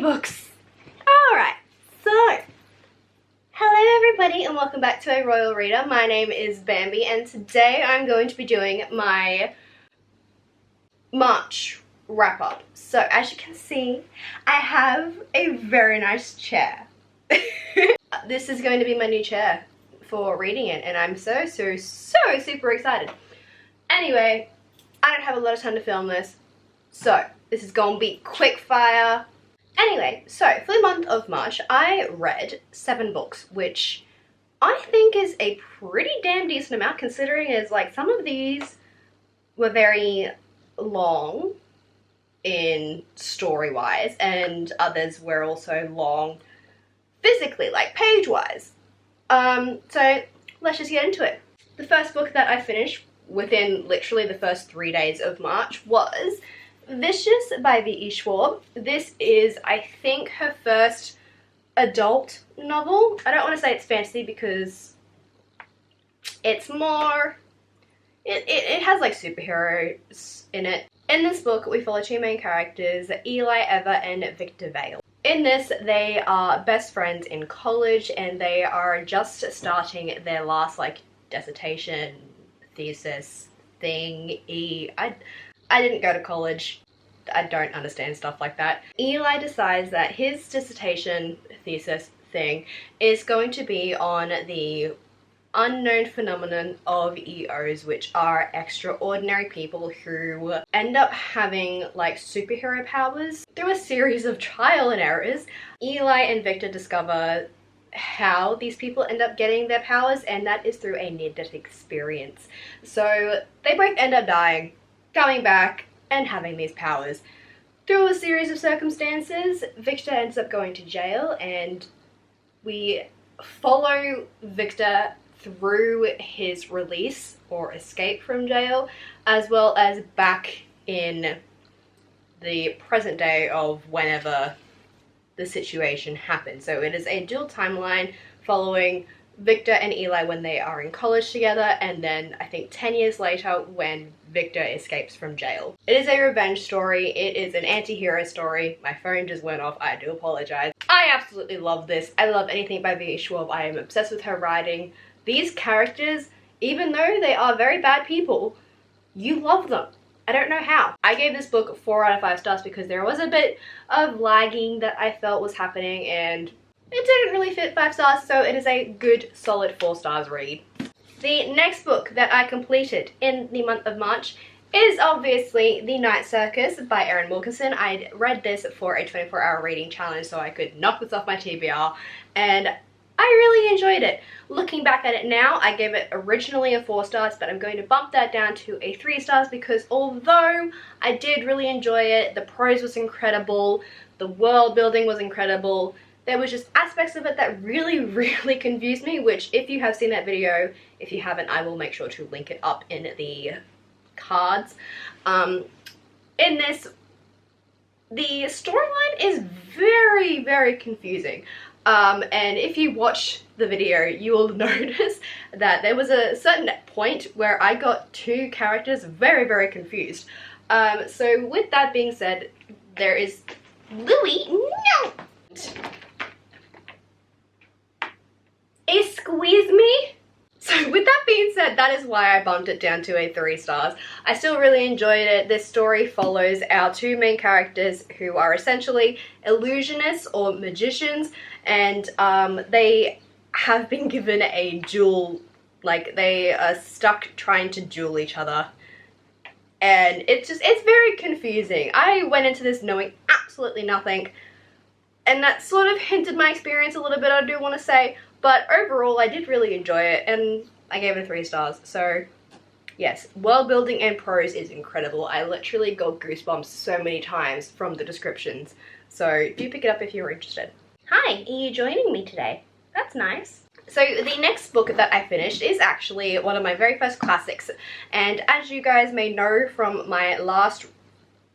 books. Alright, so hello everybody and welcome back to a Royal Reader. My name is Bambi and today I'm going to be doing my March wrap up. So as you can see, I have a very nice chair. This is going to be my new chair for reading it and I'm so super excited. Anyway, I don't have a lot of time to film this, so this is gonna be quick fire. Anyway, so for the month of March, I read 7 books, which I think is a pretty damn decent amount considering is like some of these were very long in story-wise and others were also long physically, like page-wise. So let's just get into it. The first book that I finished within literally the first 3 days of March was Vicious by V.E. Schwab. This is, I think, her first adult novel. I don't want to say it's fantasy because it's more, it has like superheroes in it. In this book, we follow 2 main characters, Eli Ever and Victor Vale. In this, they are best friends in college and they are just starting their last like dissertation, thesis, thing. I didn't go to college. I don't understand stuff like that. Eli decides that his dissertation thesis thing is going to be on the unknown phenomenon of EOs, which are extraordinary people who end up having like superhero powers. Through a series of trial and errors, Eli and Victor discover how these people end up getting their powers, and that is through a near-death experience. So they both end up dying, coming back, and having these powers. Through a series of circumstances, Victor ends up going to jail, and we follow Victor through his release or escape from jail, as well as back in the present day of whenever the situation happened. So it is a dual timeline following Victor and Eli when they are in college together, and then I think 10 years later when Victor escapes from jail. It is a revenge story. It is an anti-hero story. My phone just went off. I do apologize. I absolutely love this. I love anything by V.E. Schwab. I am obsessed with her writing. These characters, even though they are very bad people, you love them. I don't know how. I gave this book 4 out of 5 stars because there was a bit of lagging that I felt was happening and it didn't really fit 5 stars, so it is a good solid 4 stars read. The next book that I completed in the month of March is obviously The Night Circus by Erin Wilkinson. I read this for a 24-hour reading challenge so I could knock this off my TBR and I really enjoyed it. Looking back at it now, I gave it originally a 4 stars, but I'm going to bump that down to a 3 stars because although I did really enjoy it, the prose was incredible, the world building was incredible, there was just aspects of it that really confused me, which if you have seen that video, if you haven't, I will make sure to link it up in the cards. In this, the storyline is very confusing. And if you watch the video, you will notice that there was a certain point where I got 2 characters very confused. So with that being said, there is Louis. No! Excuse me? So with that being said, that is why I bumped it down to a 3 stars. I still really enjoyed it. This story follows our 2 main characters who are essentially illusionists or magicians, and they have been given a duel, like they are stuck trying to duel each other. And it's very confusing. I went into this knowing absolutely nothing, and that sort of hindered my experience a little bit, I do want to say. But overall, I did really enjoy it, and I gave it 3 stars. So, yes, world building and prose is incredible. I literally got goosebumps so many times from the descriptions. So, do pick it up if you're interested. Hi, are you joining me today? That's nice. So, the next book that I finished is actually one of my very first classics. And as you guys may know from my last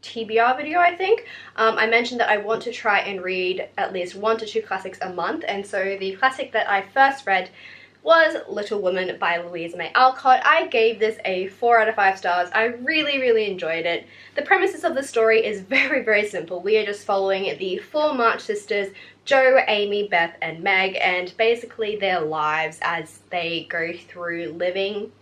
TBR video, I think, I mentioned that I want to try and read at least 1 to 2 classics a month, and so the classic that I first read was Little Women by Louisa May Alcott. I gave this a 4 out of 5 stars. I really enjoyed it. The premises of the story is very simple. We are just following the 4 March sisters, Jo, Amy, Beth, and Meg, and basically their lives as they go through living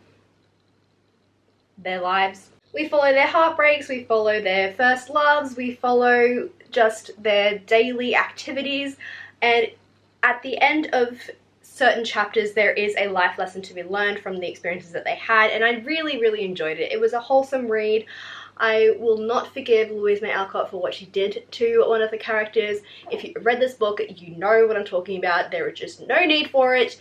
their lives. We follow their heartbreaks, we follow their first loves, we follow just their daily activities, and at the end of certain chapters there is a life lesson to be learned from the experiences that they had, and I really enjoyed it. It was a wholesome read. I will not forgive Louisa May Alcott for what she did to one of the characters. If you read this book, you know what I'm talking about. There is just no need for it.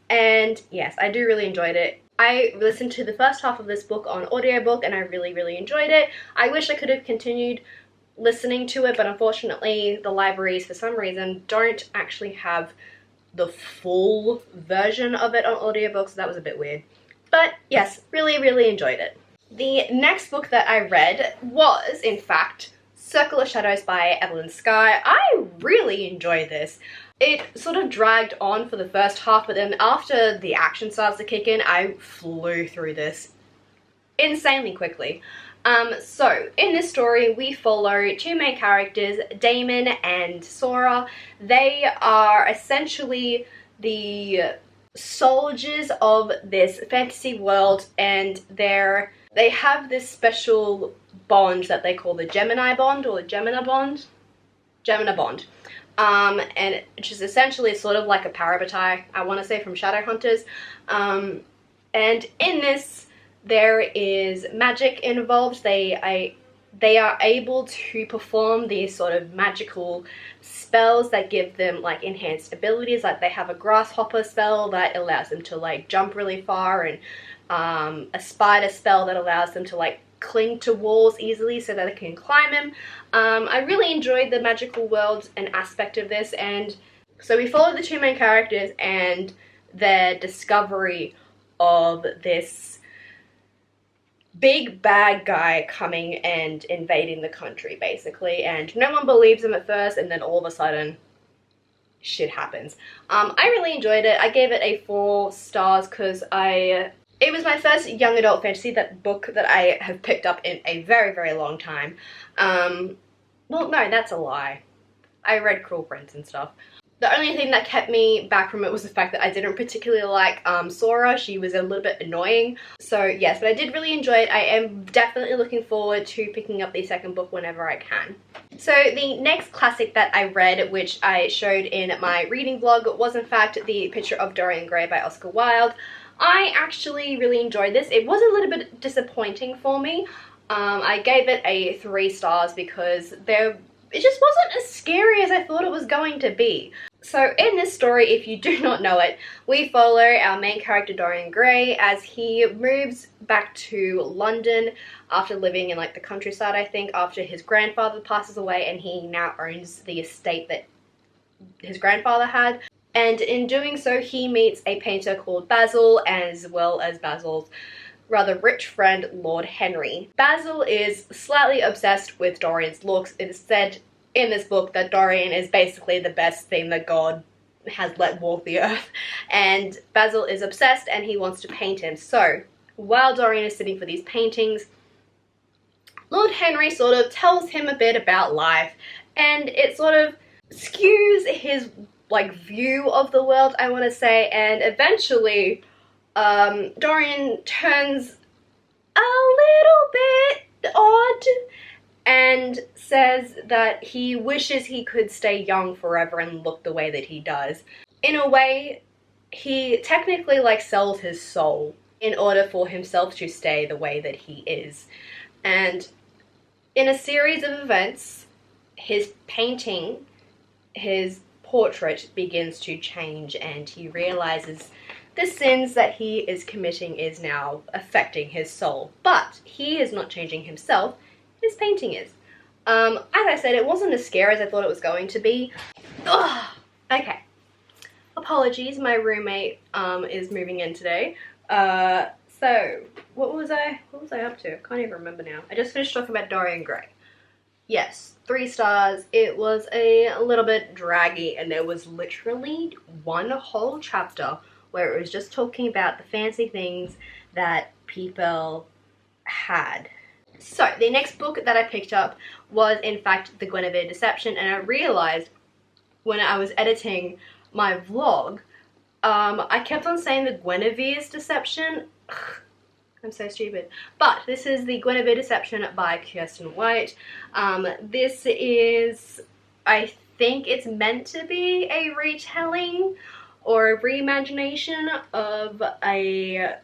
And yes, I do really enjoyed it. I listened to the first half of this book on audiobook and I really enjoyed it. I wish I could have continued listening to it, but unfortunately the libraries for some reason don't actually have the full version of it on audiobook, so that was a bit weird. But yes, really enjoyed it. The next book that I read was, in fact, Circle of Shadows by Evelyn Skye. I really enjoyed this. It sort of dragged on for the first half, but then after the action starts to kick in, I flew through this insanely quickly. So in this story we follow 2 main characters, Damon and Sora. They are essentially the soldiers of this fantasy world, and they have this special bond that they call the Gemini bond, or the Gemina bond? Gemina bond. And which is essentially sort of like a parabatai, I want to say, from Shadowhunters. And in this there is magic involved. They are able to perform these sort of magical spells that give them like enhanced abilities. Like they have a grasshopper spell that allows them to like jump really far, and a spider spell that allows them to like cling to walls easily so that they can climb them. I really enjoyed the magical world and aspect of this, and so we follow the 2 main characters and their discovery of this big bad guy coming and invading the country basically, and no one believes him at first, and then all of a sudden shit happens. I really enjoyed it. I gave it a 4 stars because it was my first young adult fantasy book that I have picked up in a very long time. Well, no, that's a lie. I read Cruel Prince and stuff. The only thing that kept me back from it was the fact that I didn't particularly like Sora. She was a little bit annoying. So yes, but I did really enjoy it. I am definitely looking forward to picking up the second book whenever I can. So the next classic that I read, which I showed in my reading vlog, was in fact The Picture of Dorian Gray by Oscar Wilde. I actually really enjoyed this. It was a little bit disappointing for me. I gave it a 3 stars because it just wasn't as scary as I thought it was going to be. So in this story, if you do not know it, we follow our main character Dorian Gray as he moves back to London after living in like the countryside, I think, after his grandfather passes away, and he now owns the estate that his grandfather had. And in doing so, he meets a painter called Basil, as well as Basil's rather rich friend, Lord Henry. Basil is slightly obsessed with Dorian's looks. It is said in this book that Dorian is basically the best thing that God has let walk the earth, and Basil is obsessed and he wants to paint him. So while Dorian is sitting for these paintings, Lord Henry sort of tells him a bit about life, and it sort of skews his like view of the world, I want to say, and eventually Dorian turns a little bit odd and says that he wishes he could stay young forever and look the way that he does. In a way, he technically like sells his soul in order for himself to stay the way that he is. And in a series of events, his painting, his portrait begins to change, and he realizes the sins that he is committing is now affecting his soul. But he is not changing himself, his painting is. As I said, it wasn't as scary as I thought it was going to be. Ugh. Okay. Apologies, my roommate is moving in today. So what was I up to? I can't even remember now. I just finished talking about Dorian Gray. Yes, 3 stars. It was a little bit draggy, and there was literally one whole chapter where it was just talking about the fancy things that people had. So the next book that I picked up was in fact The Guinevere Deception, and I realized when I was editing my vlog, I kept on saying the Guinevere's Deception. Ugh, I'm so stupid. But this is The Guinevere Deception by Kiersten White. This is, I think it's meant to be a retelling or a reimagination of the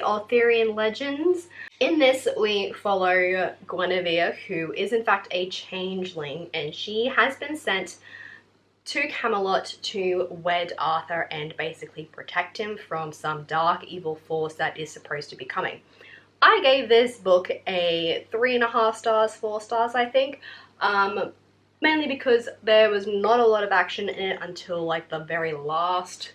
Arthurian legends. In this, we follow Guinevere, who is in fact a changeling, and she has been sent to Camelot to wed Arthur and basically protect him from some dark evil force that is supposed to be coming. I gave this book a 3.5 stars, 4 stars I think, mainly because there was not a lot of action in it until like the very last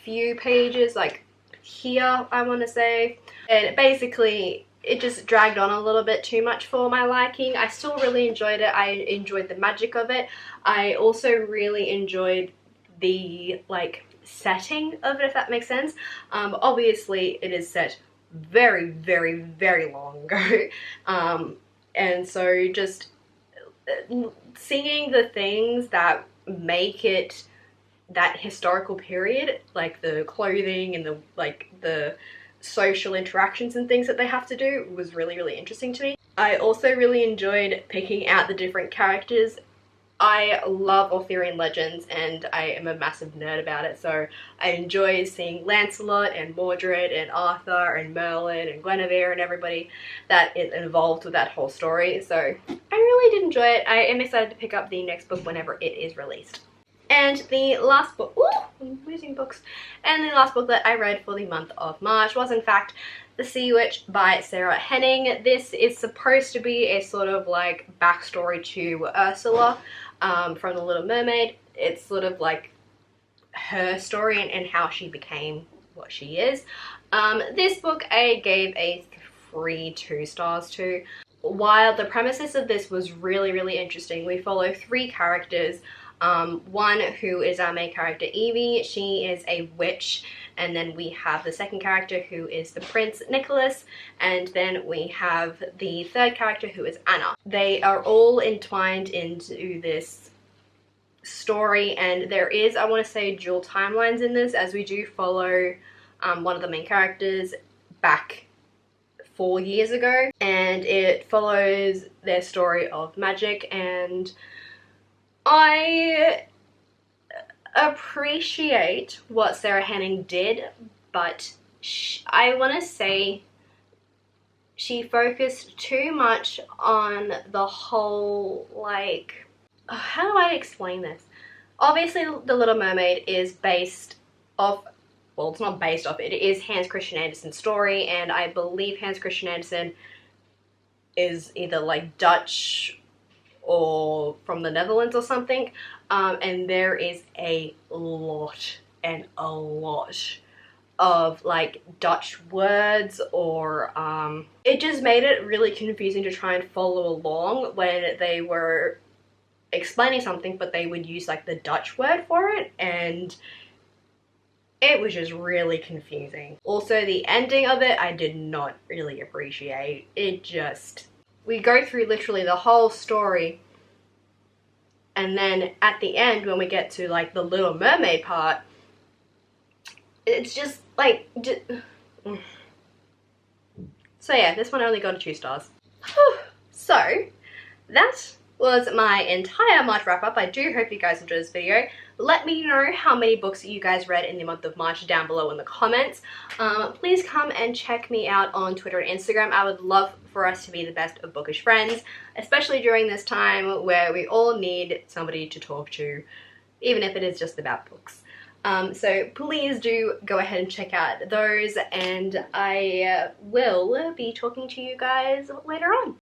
few pages, like here I want to say, and basically it just dragged on a little bit too much for my liking. I still really enjoyed it. I enjoyed the magic of it. I also really enjoyed the like setting of it, if that makes sense. Obviously it is set very, very, very long ago. And so just seeing the things that make it that historical period, like the clothing and the social interactions and things that they have to do, was really, really interesting to me. I also really enjoyed picking out the different characters. I love Arthurian legends and I am a massive nerd about it, so I enjoy seeing Lancelot and Mordred and Arthur and Merlin and Guinevere and everybody that is involved with that whole story. So I really did enjoy it. I am excited to pick up the next book whenever it is released. And the last book, I'm losing books, and the last book that I read for the month of March was in fact The Sea Witch by Sarah Henning. This is supposed to be a sort of like backstory to Ursula from The Little Mermaid. It's sort of like her story and how she became what she is. This book I gave a 2 stars to. While the premises of this was really, really interesting, we follow 3 characters. One who is our main character, Evie. She is a witch, and then we have the second character who is the prince, Nicholas, and then we have the third character who is Anna. They are all entwined into this story, and there is, I want to say, dual timelines in this, as we do follow one of the main characters back 4 years ago, and it follows their story of magic. And I appreciate what Sarah Henning did, but I want to say she focused too much on the whole, like, how do I explain this? Obviously The Little Mermaid is based off, well, it's not based off, it is Hans Christian Andersen's story, and I believe Hans Christian Andersen is either like Dutch or from the Netherlands or something, and there is a lot of like Dutch words, or it just made it really confusing to try and follow along when they were explaining something, but they would use like the Dutch word for it, and it was just really confusing. Also, the ending of it I did not really appreciate. It just, we go through literally the whole story, and then at the end when we get to like the Little Mermaid part, it's just like so yeah, this one only got a 2 stars. So that was my entire March wrap up. I do hope you guys enjoyed this video. Let me know how many books you guys read in the month of March down below in the comments. Please come and check me out on Twitter and Instagram. I would love for us to be the best of bookish friends, especially during this time where we all need somebody to talk to, even if it is just about books. So please do go ahead and check out those, and I will be talking to you guys later on.